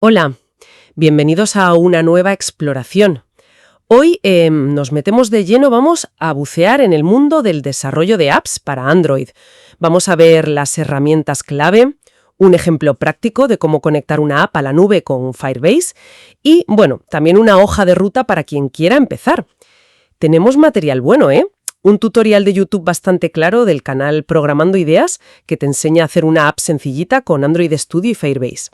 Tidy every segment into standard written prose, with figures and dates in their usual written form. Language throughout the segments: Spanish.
Hola, bienvenidos a una nueva exploración. Hoy nos metemos de lleno, vamos a bucear en el mundo del desarrollo de apps para Android. Vamos a ver las herramientas clave, un ejemplo práctico de cómo conectar una app a la nube con Firebase y, bueno, también una hoja de ruta para quien quiera empezar. Tenemos material bueno, ¿eh? Un tutorial de YouTube bastante claro del canal Programando Ideas que te enseña a hacer una app sencillita con Android Studio y Firebase.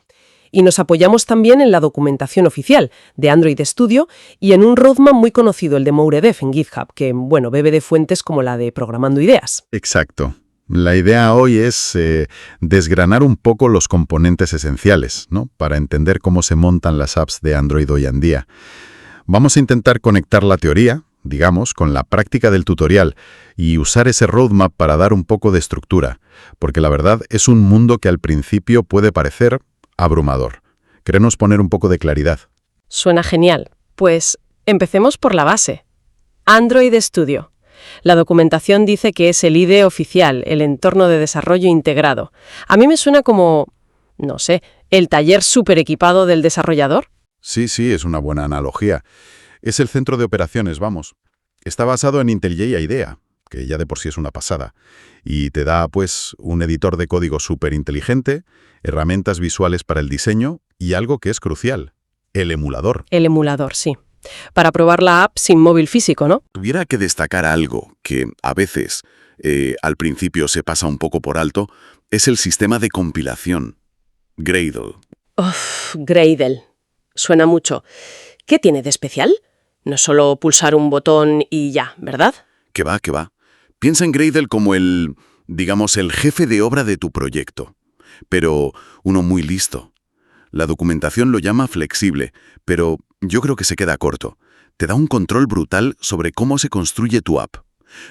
Y nos apoyamos también en la documentación oficial de Android Studio y en un roadmap muy conocido, el de Mouredef en GitHub, que, bueno, bebe de fuentes como la de Programando Ideas. Exacto. La idea hoy es desgranar un poco los componentes esenciales, ¿no? Para entender cómo se montan las apps de Android hoy en día. Vamos a intentar conectar la teoría, digamos, con la práctica del tutorial y usar ese roadmap para dar un poco de estructura, porque la verdad es un mundo que al principio puede parecer abrumador. Queremos poner un poco de claridad. Suena genial. Pues empecemos por la base. Android Studio. La documentación dice que es el IDE oficial, el entorno de desarrollo integrado. A mí me suena como, no sé, el taller súper equipado del desarrollador. Sí, es una buena analogía. Es el centro de operaciones, vamos. Está basado en IntelliJ IDEA, que ya de por sí es una pasada, y te da, pues, un editor de código súper inteligente, herramientas visuales para el diseño y algo que es crucial, el emulador. El emulador, sí. Para probar la app sin móvil físico, ¿no? Tuviera que destacar algo que a veces al principio se pasa un poco por alto, es el sistema de compilación, Gradle. Gradle. Suena mucho. ¿Qué tiene de especial? No es solo pulsar un botón y ya, ¿verdad? Que va. Piensa en Gradle como el jefe de obra de tu proyecto, pero uno muy listo. La documentación lo llama flexible, pero yo creo que se queda corto. Te da un control brutal sobre cómo se construye tu app.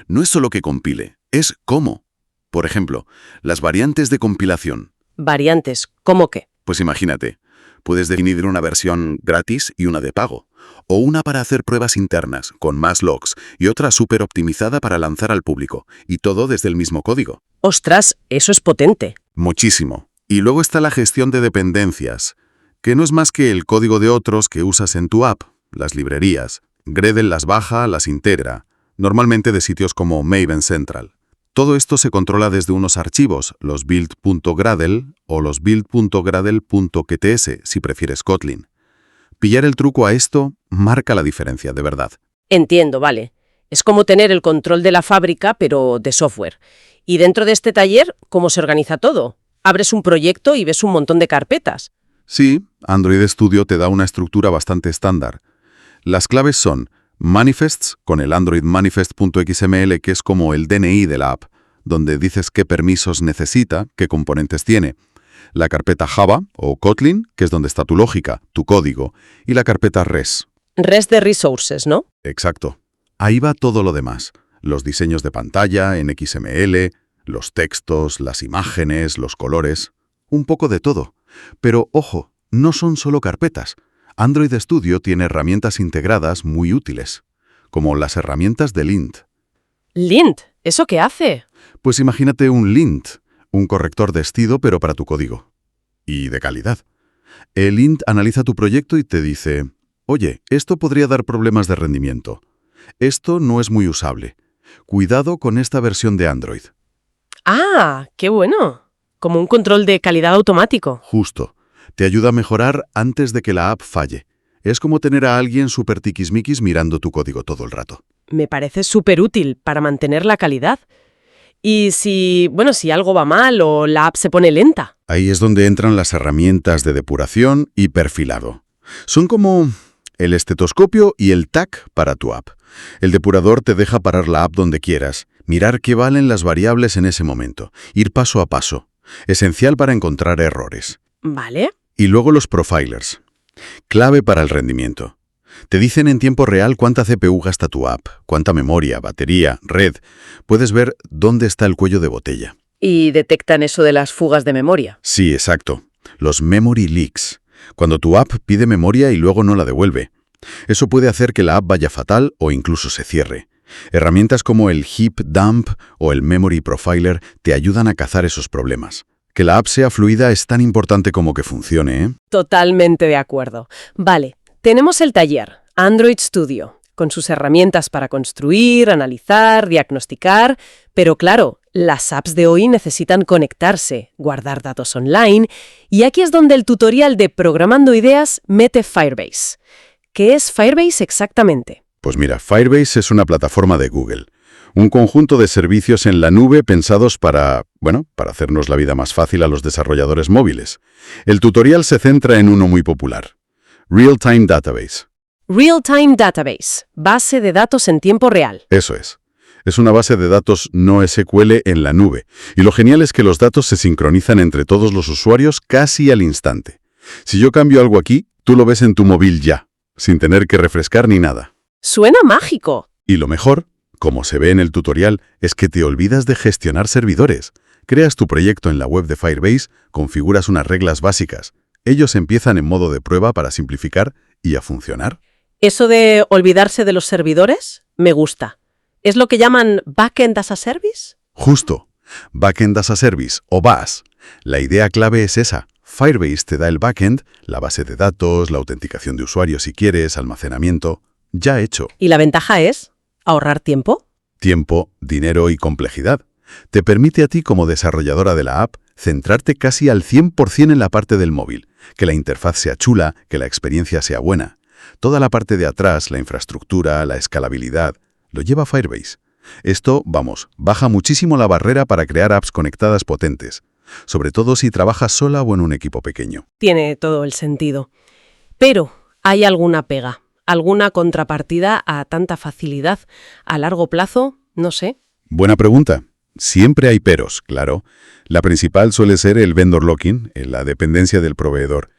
No es solo que compile, es cómo. Por ejemplo, las variantes de compilación. Variantes, ¿cómo qué? Pues imagínate, puedes definir una versión gratis y una de pago, o una para hacer pruebas internas, con más logs, y otra súper optimizada para lanzar al público, y todo desde el mismo código. ¡Ostras! Eso es potente. Muchísimo. Y luego está la gestión de dependencias, que no es más que el código de otros que usas en tu app, las librerías. Gradle las baja, las integra, normalmente de sitios como Maven Central. Todo esto se controla desde unos archivos, los build.gradle o los build.gradle.qts, si prefieres Kotlin. Pillar el truco a esto marca la diferencia, de verdad. Entiendo, vale. Es como tener el control de la fábrica, pero de software. Y dentro de este taller, ¿cómo se organiza todo? Abres un proyecto y ves un montón de carpetas. Sí, Android Studio te da una estructura bastante estándar. Las claves son manifests, con el Android manifest.xml, que es como el DNI de la app, donde dices qué permisos necesita, qué componentes tiene. La carpeta Java o Kotlin, que es donde está tu lógica, tu código, y la carpeta Res. Res de resources, ¿no? Exacto. Ahí va todo lo demás. Los diseños de pantalla en XML, los textos, las imágenes, los colores, un poco de todo. Pero, ojo, no son solo carpetas. Android Studio tiene herramientas integradas muy útiles, como las herramientas de lint. ¿Lint? ¿Eso qué hace? Pues imagínate un lint, un corrector de estilo pero para tu código. Y de calidad. El lint analiza tu proyecto y te dice, oye, esto podría dar problemas de rendimiento. Esto no es muy usable. Cuidado con esta versión de Android. ¡Ah! ¡Qué bueno! Como un control de calidad automático. Justo. Te ayuda a mejorar antes de que la app falle. Es como tener a alguien súper tiquismiquis mirando tu código todo el rato. Me parece súper útil para mantener la calidad. Y si algo va mal o la app se pone lenta. Ahí es donde entran las herramientas de depuración y perfilado. Son como el estetoscopio y el TAC para tu app. El depurador te deja parar la app donde quieras, mirar qué valen las variables en ese momento, ir paso a paso. Esencial para encontrar errores. Vale. Y luego los profilers. Clave para el rendimiento. Te dicen en tiempo real cuánta CPU gasta tu app, cuánta memoria, batería, red. Puedes ver dónde está el cuello de botella. ¿Y detectan eso de las fugas de memoria? Sí, exacto. Los memory leaks. Cuando tu app pide memoria y luego no la devuelve. Eso puede hacer que la app vaya fatal o incluso se cierre. Herramientas como el Heap Dump o el Memory Profiler te ayudan a cazar esos problemas. Que la app sea fluida es tan importante como que funcione, ¿eh? Totalmente de acuerdo. Vale, tenemos el taller, Android Studio, con sus herramientas para construir, analizar, diagnosticar, pero claro, las apps de hoy necesitan conectarse, guardar datos online, y aquí es donde el tutorial de Programando Ideas mete Firebase. ¿Qué es Firebase exactamente? Pues mira, Firebase es una plataforma de Google. Un conjunto de servicios en la nube pensados para hacernos la vida más fácil a los desarrolladores móviles. El tutorial se centra en uno muy popular, Real-Time Database. Real-Time Database, base de datos en tiempo real. Eso es. Es una base de datos no SQL en la nube. Y lo genial es que los datos se sincronizan entre todos los usuarios casi al instante. Si yo cambio algo aquí, tú lo ves en tu móvil ya, sin tener que refrescar ni nada. Suena mágico. Y lo mejor, como se ve en el tutorial, es que te olvidas de gestionar servidores. Creas tu proyecto en la web de Firebase, configuras unas reglas básicas. Ellos empiezan en modo de prueba para simplificar y a funcionar. Eso de olvidarse de los servidores, me gusta. ¿Es lo que llaman Backend as a Service? Justo. Backend as a Service, o BaaS. La idea clave es esa. Firebase te da el backend, la base de datos, la autenticación de usuario si quieres, almacenamiento, ya hecho. ¿Y la ventaja es ahorrar tiempo? Tiempo, dinero y complejidad. Te permite a ti como desarrolladora de la app centrarte casi al 100% en la parte del móvil, que la interfaz sea chula, que la experiencia sea buena. Toda la parte de atrás, la infraestructura, la escalabilidad, lo lleva Firebase. Esto, baja muchísimo la barrera para crear apps conectadas potentes, sobre todo si trabajas sola o en un equipo pequeño. Tiene todo el sentido. Pero, ¿hay alguna pega? ¿Alguna contrapartida a tanta facilidad? ¿A largo plazo? No sé. Buena pregunta. Siempre hay peros, claro. La principal suele ser el vendor locking, la dependencia del proveedor.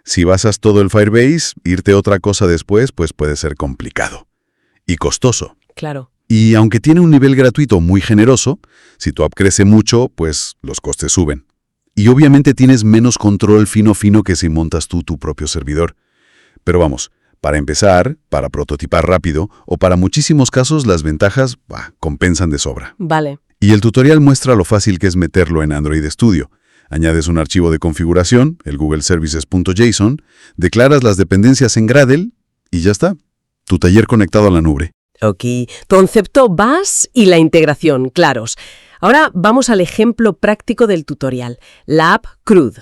Si basas todo el Firebase, irte a otra cosa después, pues puede ser complicado. Y costoso. Claro. Y aunque tiene un nivel gratuito muy generoso, si tu app crece mucho, pues los costes suben. Y obviamente tienes menos control fino que si montas tú tu propio servidor. Pero para empezar, para prototipar rápido, o para muchísimos casos las ventajas compensan de sobra. Vale. Y el tutorial muestra lo fácil que es meterlo en Android Studio. Añades un archivo de configuración, el Google Services.json, declaras las dependencias en Gradle y ya está. Tu taller conectado a la nube. Ok. Concepto BaaS y la integración, claros. Ahora vamos al ejemplo práctico del tutorial, la app CRUD.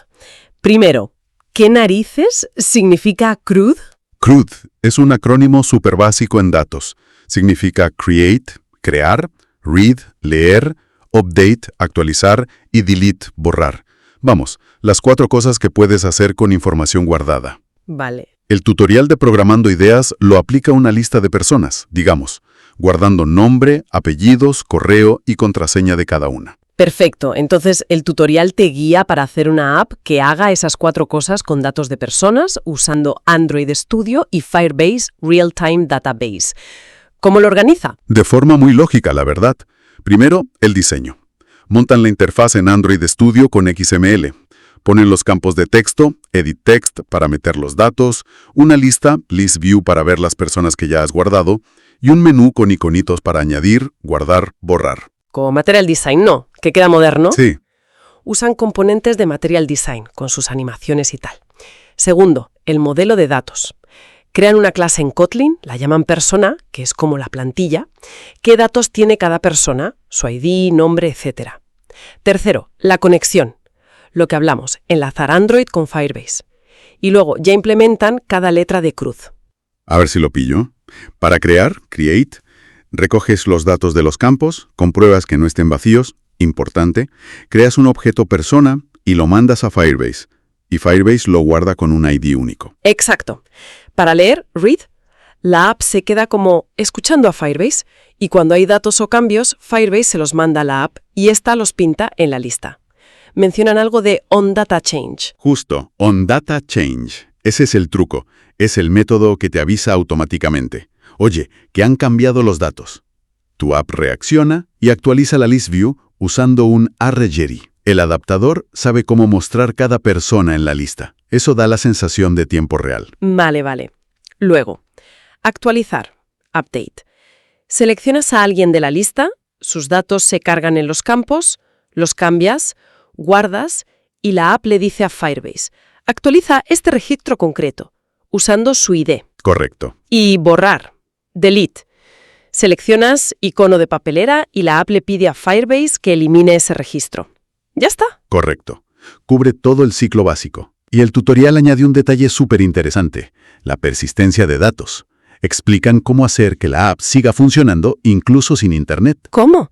Primero, ¿qué narices significa CRUD? CRUD es un acrónimo súper básico en datos. Significa Create, crear, Read, leer, Update, actualizar y Delete, borrar. Las 4 cosas que puedes hacer con información guardada. Vale. El tutorial de Programando Ideas lo aplica a una lista de personas, guardando nombre, apellidos, correo y contraseña de cada una. Perfecto. Entonces, el tutorial te guía para hacer una app que haga esas 4 cosas con datos de personas usando Android Studio y Firebase Real-Time Database. ¿Cómo lo organiza? De forma muy lógica, la verdad. Primero, el diseño. Montan la interfaz en Android Studio con XML. Ponen los campos de texto, Edit Text para meter los datos, una lista, List View para ver las personas que ya has guardado, y un menú con iconitos para añadir, guardar, borrar. Como Material Design, ¿no? Que queda moderno. Sí. Usan componentes de Material Design, con sus animaciones y tal. Segundo, el modelo de datos. Crean una clase en Kotlin, la llaman persona, que es como la plantilla. ¿Qué datos tiene cada persona? Su ID, nombre, etc. Tercero, la conexión. Lo que hablamos, enlazar Android con Firebase. Y luego ya implementan cada letra de CRUD. A ver si lo pillo. Para crear, Create, recoges los datos de los campos, compruebas que no estén vacíos, importante, creas un objeto persona y lo mandas a Firebase. Y Firebase lo guarda con un ID único. Exacto. Para leer, read, la app se queda como escuchando a Firebase y cuando hay datos o cambios, Firebase se los manda a la app y ésta los pinta en la lista. Mencionan algo de OnDataChange. Justo, OnDataChange. Ese es el truco. Es el método que te avisa automáticamente. Oye, que han cambiado los datos. Tu app reacciona y actualiza la list view usando un arregeri. El adaptador sabe cómo mostrar cada persona en la lista. Eso da la sensación de tiempo real. Vale. Luego, actualizar, update. Seleccionas a alguien de la lista, sus datos se cargan en los campos, los cambias, guardas y la app le dice a Firebase, actualiza este registro concreto, usando su ID. Correcto. Y borrar, delete. Seleccionas icono de papelera y la app le pide a Firebase que elimine ese registro. ¿Ya está? Correcto. Cubre todo el ciclo básico. Y el tutorial añade un detalle súper interesante, la persistencia de datos. Explican cómo hacer que la app siga funcionando incluso sin Internet. ¿Cómo?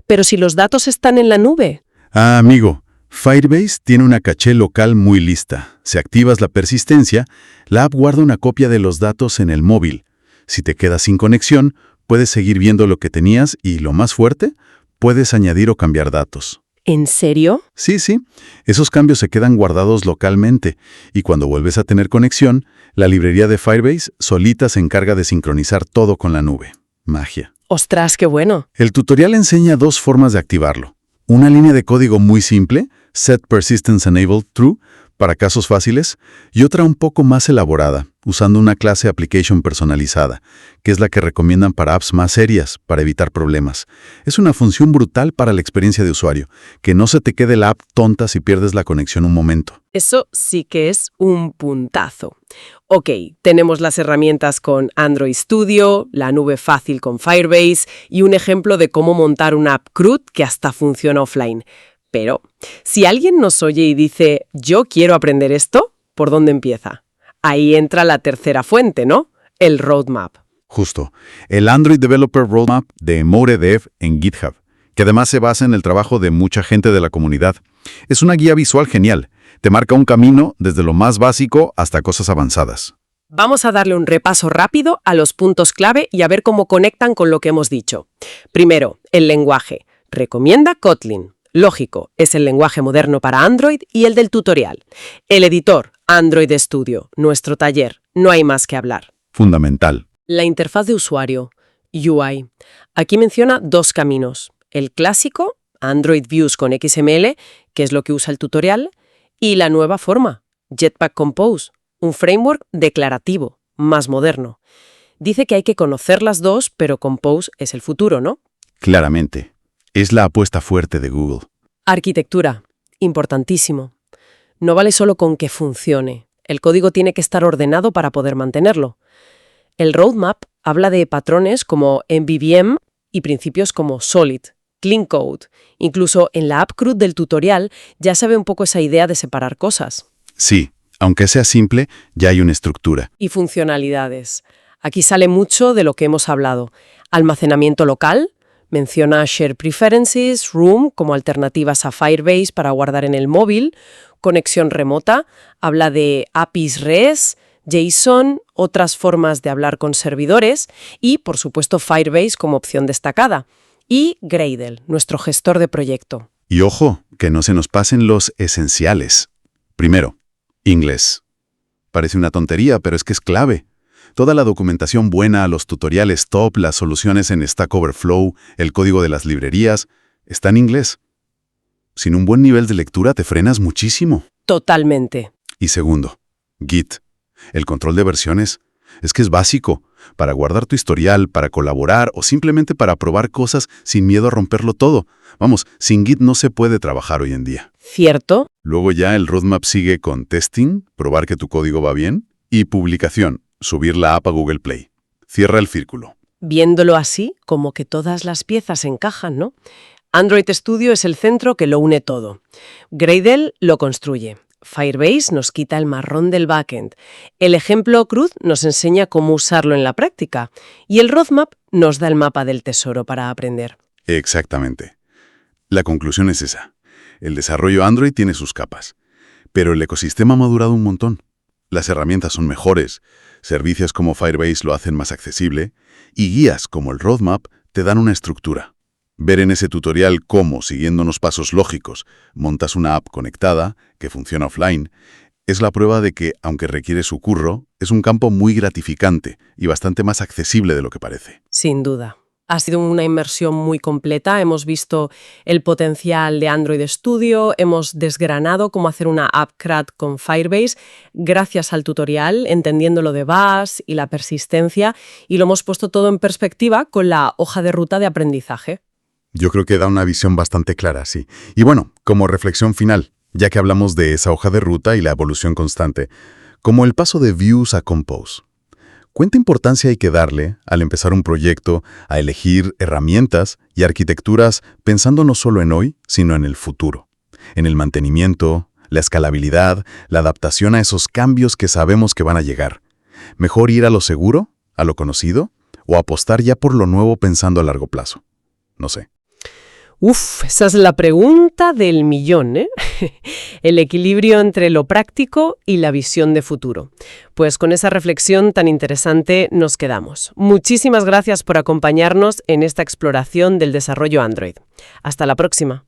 Pero si los datos están en la nube. Ah, amigo, Firebase tiene una caché local muy lista. Si activas la persistencia, la app guarda una copia de los datos en el móvil. Si te quedas sin conexión, puedes seguir viendo lo que tenías y, lo más fuerte, puedes añadir o cambiar datos. ¿En serio? Sí. Esos cambios se quedan guardados localmente y cuando vuelves a tener conexión, la librería de Firebase solita se encarga de sincronizar todo con la nube. Magia. ¡Ostras, qué bueno! El tutorial enseña dos formas de activarlo. Una línea de código muy simple, Set Persistence Enabled True, para casos fáciles, y otra un poco más elaborada, usando una clase application personalizada, que es la que recomiendan para apps más serias, para evitar problemas. Es una función brutal para la experiencia de usuario, que no se te quede la app tonta si pierdes la conexión un momento. Eso sí que es un puntazo. Ok, tenemos las herramientas con Android Studio, la nube fácil con Firebase y un ejemplo de cómo montar una app CRUD que hasta funciona offline. Pero, si alguien nos oye y dice, yo quiero aprender esto, ¿por dónde empieza? Ahí entra la tercera fuente, ¿no? El roadmap. Justo. El Android Developer Roadmap de Emoredev en GitHub, que además se basa en el trabajo de mucha gente de la comunidad. Es una guía visual genial. Te marca un camino desde lo más básico hasta cosas avanzadas. Vamos a darle un repaso rápido a los puntos clave y a ver cómo conectan con lo que hemos dicho. Primero, el lenguaje. Recomienda Kotlin. Lógico, es el lenguaje moderno para Android y el del tutorial. El editor, Android Studio, nuestro taller, no hay más que hablar. Fundamental. La interfaz de usuario, UI. Aquí menciona dos caminos. El clásico, Android Views con XML, que es lo que usa el tutorial, y la nueva forma, Jetpack Compose, un framework declarativo, más moderno. Dice que hay que conocer las dos, pero Compose es el futuro, ¿no? Claramente. Es la apuesta fuerte de Google. Arquitectura, importantísimo. No vale solo con que funcione. El código tiene que estar ordenado para poder mantenerlo. El roadmap habla de patrones como MVVM y principios como Solid, Clean Code. Incluso en la app CRUD del tutorial ya se ve un poco esa idea de separar cosas. Sí, aunque sea simple, ya hay una estructura. Y funcionalidades. Aquí sale mucho de lo que hemos hablado. Almacenamiento local. Menciona Share Preferences, Room como alternativas a Firebase para guardar en el móvil, conexión remota, habla de APIs REST, JSON, otras formas de hablar con servidores y, por supuesto, Firebase como opción destacada. Y Gradle, nuestro gestor de proyecto. Y ojo, que no se nos pasen los esenciales. Primero, inglés. Parece una tontería, pero es que es clave. Toda la documentación buena, los tutoriales top, las soluciones en Stack Overflow, el código de las librerías, está en inglés. Sin un buen nivel de lectura te frenas muchísimo. Totalmente. Y segundo, Git. El control de versiones. Es que es básico. Para guardar tu historial, para colaborar o simplemente para probar cosas sin miedo a romperlo todo. Vamos, sin Git no se puede trabajar hoy en día. ¿Cierto? Luego ya el roadmap sigue con testing, probar que tu código va bien, y publicación. Subir la app a Google Play. Cierra el círculo. Viéndolo así, como que todas las piezas encajan, ¿no? Android Studio es el centro que lo une todo. Gradle lo construye. Firebase nos quita el marrón del backend. El ejemplo CRUD nos enseña cómo usarlo en la práctica. Y el roadmap nos da el mapa del tesoro para aprender. Exactamente. La conclusión es esa. El desarrollo Android tiene sus capas. Pero el ecosistema ha madurado un montón. Las herramientas son mejores, servicios como Firebase lo hacen más accesible, y guías como el roadmap te dan una estructura. Ver en ese tutorial cómo, siguiendo unos pasos lógicos, montas una app conectada, que funciona offline, es la prueba de que, aunque requiere su curro, es un campo muy gratificante y bastante más accesible de lo que parece. Sin duda. Ha sido una inmersión muy completa. Hemos visto el potencial de Android Studio, hemos desgranado cómo hacer una app CRUD con Firebase gracias al tutorial, entendiendo lo de BAS y la persistencia, y lo hemos puesto todo en perspectiva con la hoja de ruta de aprendizaje. Yo creo que da una visión bastante clara, sí. Y bueno, como reflexión final, Ya que hablamos de esa hoja de ruta y la evolución constante, como el paso de Views a Compose. ¿Cuánta importancia hay que darle, al empezar un proyecto, a elegir herramientas y arquitecturas pensando no solo en hoy, sino en el futuro? En el mantenimiento, la escalabilidad, la adaptación a esos cambios que sabemos que van a llegar. ¿Mejor ir a lo seguro, a lo conocido, o apostar ya por lo nuevo pensando a largo plazo? No sé. Uf, esa es la pregunta del millón, ¿eh? El equilibrio entre lo práctico y la visión de futuro. Pues con esa reflexión tan interesante nos quedamos. Muchísimas gracias por acompañarnos en esta exploración del desarrollo Android. Hasta la próxima.